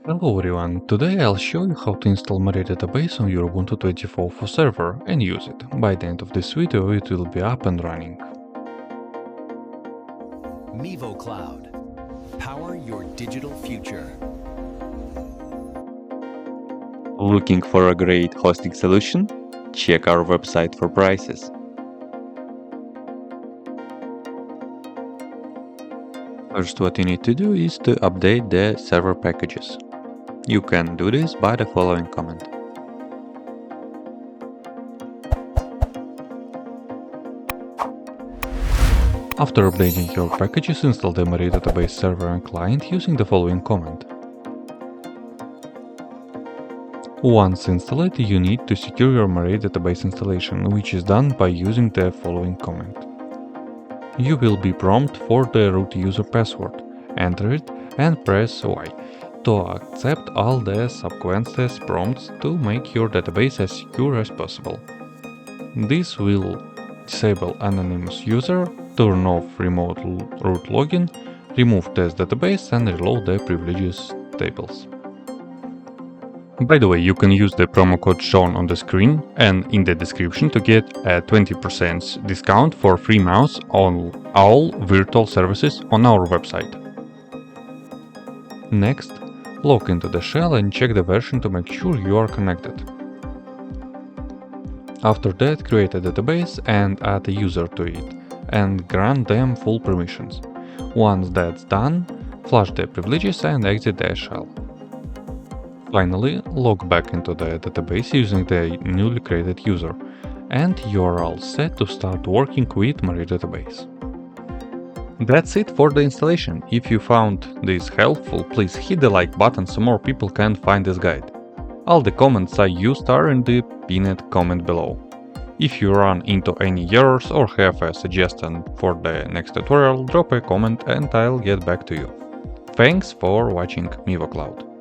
Hello everyone, today I'll show you how to install MariaDB on your Ubuntu 20.04 server and use it. By the end of this video it will be up and running. MivoCloud. Power your digital future. Looking for a great hosting solution? Check our website for prices. First, what you need to do is to update the server packages. You can do this by the following command. After updating your packages, install the mariadb-server and client using the following command. Once installed, you need to secure your MariaDB installation, which is done by using the following command. You will be prompted for the root user password. Enter it and press Y to accept all the subsequent prompts to make your database as secure as possible. This will disable anonymous user, turn off remote root login, remove test database and reload the privileges tables. By the way, you can use the promo code shown on the screen and in the description to get a 20% discount for free mouse on all virtual services on our website. Next, log into the shell and check the version to make sure you are connected. After that, create a database and add a user to it, and grant them full permissions. Once that's done, flush the privileges and exit the shell. Finally, log back into the database using the newly created user, and you're all set to start working with MariaDB. That's it for the installation. If you found this helpful, please hit the like button so more people can find this guide. All the comments I used are in the pinned comment below. If you run into any errors or have a suggestion for the next tutorial, drop a comment and I'll get back to you. Thanks for watching MivoCloud.